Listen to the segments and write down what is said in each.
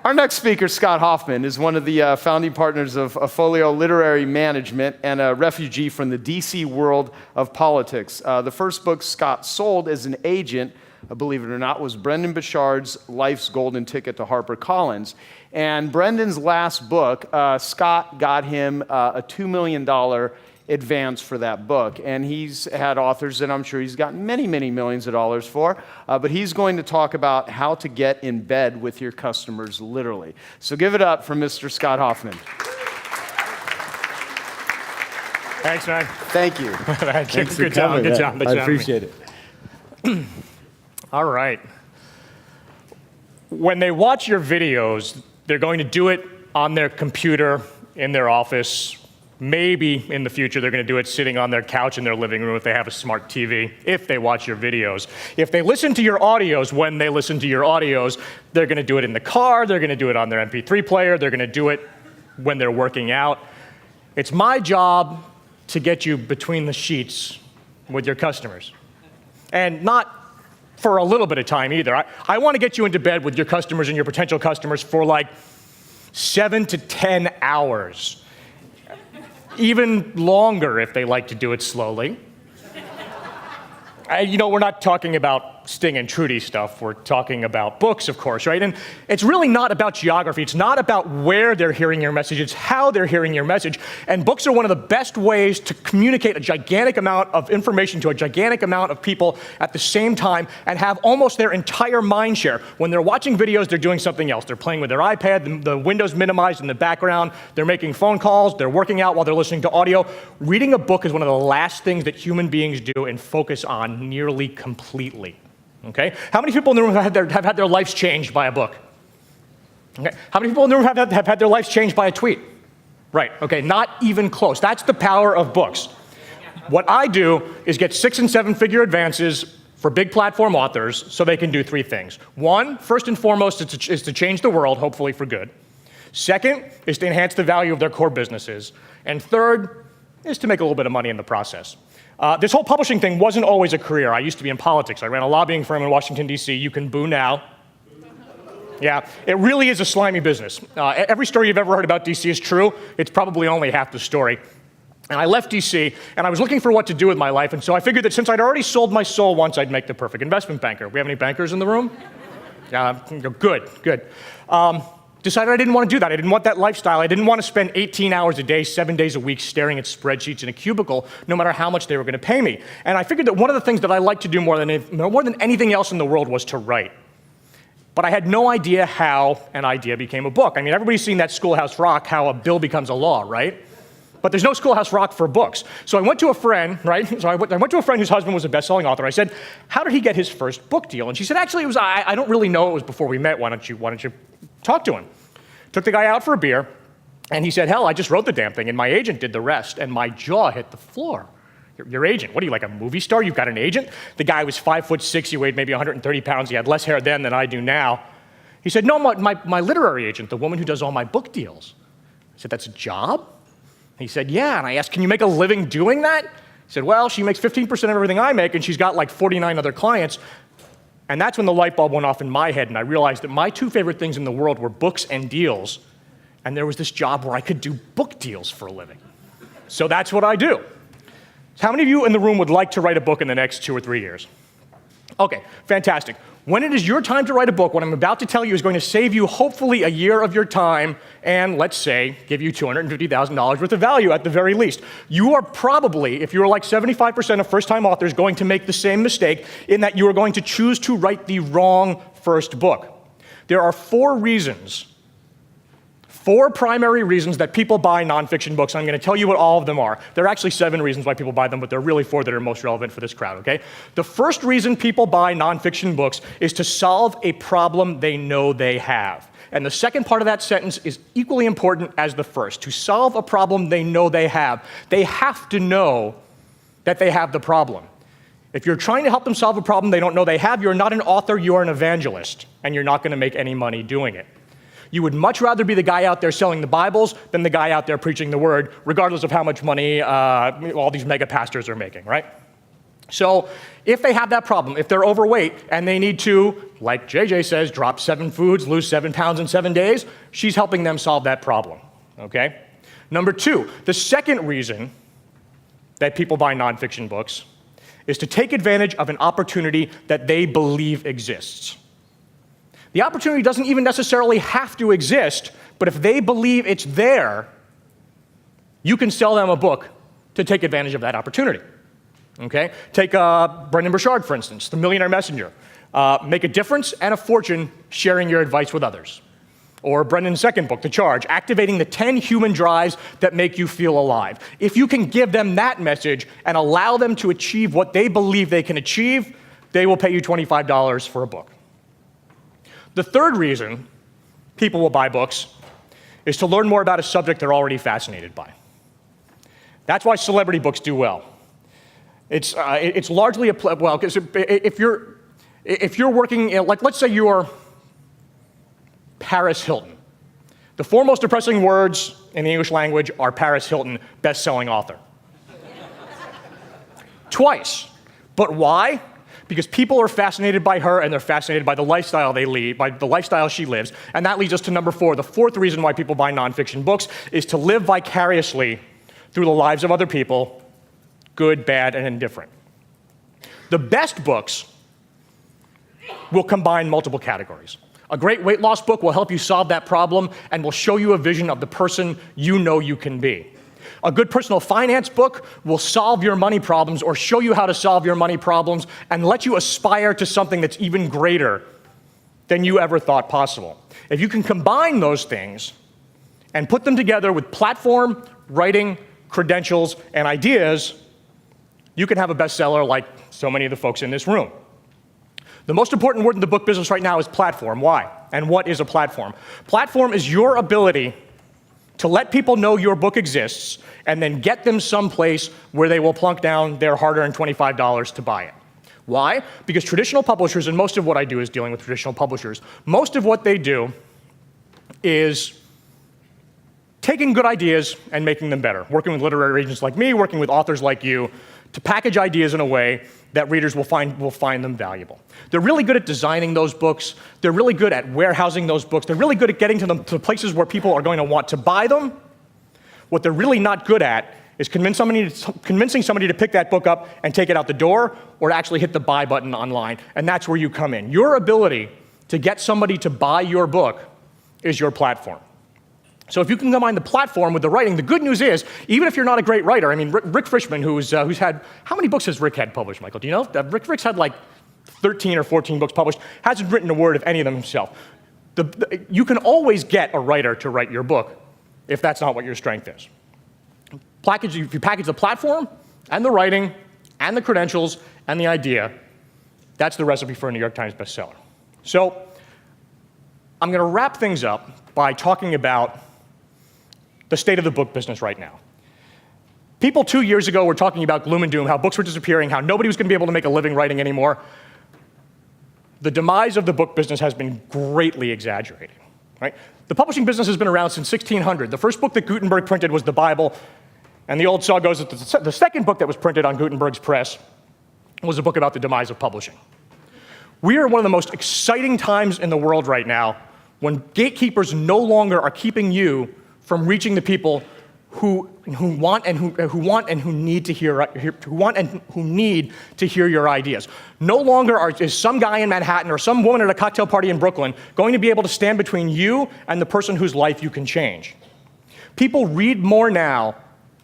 Our next speaker, Scott Hoffman, is one of the founding partners of Folio Literary Management and a refugee from the DC world of politics. The first book Scott sold as an agent, believe it or not, was Brendan Burchard's Life's Golden Ticket to HarperCollins. And Brendan's last book, Scott got him a $2 million advance for that book. And he's had authors that I'm sure he's gotten many, many millions of dollars for. But he's going to talk about how to get in bed with your customers, literally. So give it up for Mr. Scott Hoffman. Thanks, man. Thank you. Thanks good job. Good job. I appreciate it. All right. When they watch your videos, they're going to do it on their computer, in their office. Maybe in the future, they're going to do it sitting on their couch in their living room if they have a smart TV, if they watch your videos. If they listen to your audios, when they listen to your audios, they're going to do it in the car, they're going to do it on their MP3 player, they're going to do it when they're working out. It's my job to get you between the sheets with your customers. And not for a little bit of time either. I want to get you into bed with your customers and your potential customers for like 7 to 10 hours. Even longer if they like to do it slowly. We're not talking about Sting and Trudy stuff. We're talking about books, of course, right? And it's really not about geography. It's not about where they're hearing your message. It's how they're hearing your message. And books are one of the best ways to communicate a gigantic amount of information to a gigantic amount of people at the same time and have almost their entire mind share. When they're watching videos, they're doing something else. They're playing with their iPad, the window's minimized in the background, they're making phone calls, they're working out while they're listening to audio. Reading a book is one of the last things that human beings do and focus on nearly completely. Okay? How many people in the room have had their lives changed by a book? Okay. How many people in the room have had their lives changed by a tweet? Right, okay, not even close. That's the power of books. What I do is get 6- and 7-figure advances for big platform authors so they can do 3 things. One, first and foremost, is to change the world, hopefully for good. Second, is to enhance the value of their core businesses. And third, is to make a little bit of money in the process. This whole publishing thing wasn't always a career. I used to be in politics. I ran a lobbying firm in Washington, D.C. You can boo now. Yeah, it really is a slimy business. Every story you've ever heard about D.C. is true. It's probably only half the story. And I left D.C., and I was looking for what to do with my life, and so I figured that since I'd already sold my soul once, I'd make the perfect investment banker. We have any bankers in the room? Yeah, good. Decided I didn't want to do that. I didn't want that lifestyle. I didn't want to spend 18 hours a day, 7 days a week staring at spreadsheets in a cubicle, no matter how much they were going to pay me. And I figured that one of the things that I liked to do more than anything else in the world was to write. But I had no idea how an idea became a book. I mean, everybody's seen that Schoolhouse Rock, how a bill becomes a law, right? But there's no Schoolhouse Rock for books. So I went to a friend, right? So I went to a friend whose husband was a best-selling author. I said, how did he get his first book deal? And she said, actually, I don't really know. It was before we met. Why don't you talk to him? Took the guy out for a beer, and he said, hell, I just wrote the damn thing, and my agent did the rest, and my jaw hit the floor. Your agent? What are you, like a movie star? You've got an agent? The guy was 5'6", he weighed maybe 130 pounds, he had less hair then than I do now. He said, no, my literary agent, the woman who does all my book deals. I said, that's a job? He said, yeah, and I asked, can you make a living doing that? He said, well, she makes 15% of everything I make, and she's got like 49 other clients. And that's when the light bulb went off in my head, and I realized that my 2 favorite things in the world were books and deals, and there was this job where I could do book deals for a living. So that's what I do. How many of you in the room would like to write a book in the next 2 or 3 years? Okay, fantastic. When it is your time to write a book, what I'm about to tell you is going to save you hopefully a year of your time and, let's say, give you $250,000 worth of value at the very least. You are probably, if you're like 75% of first-time authors, going to make the same mistake in that you are going to choose to write the wrong first book. There are 4 primary reasons that people buy nonfiction books. I'm going to tell you what all of them are. There are actually 7 reasons why people buy them, but there are really 4 that are most relevant for this crowd, okay? The first reason people buy nonfiction books is to solve a problem they know they have. And the second part of that sentence is equally important as the first. To solve a problem they know they have to know that they have the problem. If you're trying to help them solve a problem they don't know they have, you're not an author, you're an evangelist, and you're not going to make any money doing it. You would much rather be the guy out there selling the Bibles than the guy out there preaching the word, regardless of how much money all these mega pastors are making, right? So if they have that problem, if they're overweight and they need to like JJ says, drop 7 foods, lose 7 pounds in 7 days. She's helping them solve that problem, okay? Number 2, the second reason that people buy nonfiction books is to take advantage of an opportunity that they believe exists. The opportunity doesn't even necessarily have to exist, but if they believe it's there, you can sell them a book to take advantage of that opportunity, okay? Take Brendan Burchard, for instance, The Millionaire Messenger. Make a difference and a fortune sharing your advice with others. Or Brendan's second book, The Charge, activating the 10 human drives that make you feel alive. If you can give them that message and allow them to achieve what they believe they can achieve, they will pay you $25 for a book. The third reason people will buy books is to learn more about a subject they're already fascinated by. That's why celebrity books do well. It's largely because if you're working, like let's say you're Paris Hilton. The 4 most depressing words in the English language are Paris Hilton, best-selling author. Twice. But why? Because people are fascinated by her and they're fascinated by the lifestyle they lead, by the lifestyle she lives. And that leads us to number 4. The fourth reason why people buy nonfiction books is to live vicariously through the lives of other people, good, bad, and indifferent. The best books will combine multiple categories. A great weight loss book will help you solve that problem and will show you a vision of the person you know you can be. A good personal finance book will solve your money problems or show you how to solve your money problems and let you aspire to something that's even greater than you ever thought possible. If you can combine those things and put them together with platform, writing, credentials, and ideas, you can have a bestseller like so many of the folks in this room. The most important word in the book business right now is platform. Why? And what is a platform? Platform is your ability to let people know your book exists and then get them someplace where they will plunk down their hard-earned $25 to buy it. Why? Because traditional publishers, and most of what I do is dealing with traditional publishers, most of what they do is taking good ideas and making them better, working with literary agents like me, working with authors like you, to package ideas in a way that readers will find them valuable. They're really good at designing those books. They're really good at warehousing those books. They're really good at getting them to places where people are going to want to buy them. What they're really not good at is convincing somebody to pick that book up and take it out the door or to actually hit the buy button online. And that's where you come in. Your ability to get somebody to buy your book is your platform. So if you can combine the platform with the writing, the good news is, even if you're not a great writer, I mean, Rick Frischman, who's had, how many books has Rick had published, Michael? Do you know? Rick's had like 13 or 14 books published, hasn't written a word of any of them himself. You can always get a writer to write your book if that's not what your strength is. If you package the platform and the writing and the credentials and the idea, that's the recipe for a New York Times bestseller. So I'm going to wrap things up by talking about the state of the book business right now. People 2 years ago were talking about gloom and doom, how books were disappearing, how nobody was going to be able to make a living writing anymore. The demise of the book business has been greatly exaggerated. Right? The publishing business has been around since 1600. The first book that Gutenberg printed was the Bible, and the old saw goes that the second book that was printed on Gutenberg's press was a book about the demise of publishing. We are in one of the most exciting times in the world right now when gatekeepers no longer are keeping you from reaching the people who want and who need to hear your ideas. No longer is some guy in Manhattan or some woman at a cocktail party in Brooklyn going to be able to stand between you and the person whose life you can change. People read more now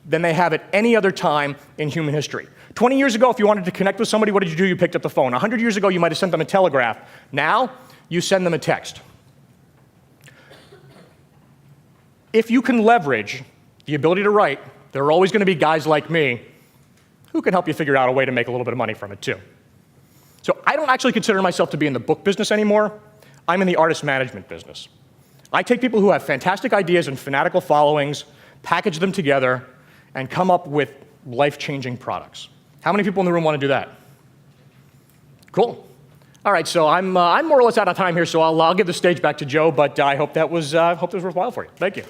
than they have at any other time in human history. 20 years ago, if you wanted to connect with somebody, what did you do? You picked up the phone. 100 years ago, you might have sent them a telegraph. Now, you send them a text. If you can leverage the ability to write, there are always going to be guys like me who can help you figure out a way to make a little bit of money from it too. So I don't actually consider myself to be in the book business anymore. I'm in the artist management business. I take people who have fantastic ideas and fanatical followings, package them together, and come up with life-changing products. How many people in the room want to do that? Cool. All right, so I'm more or less out of time here, so I'll give the stage back to Joe, but I hope that was worthwhile for you. Thank you.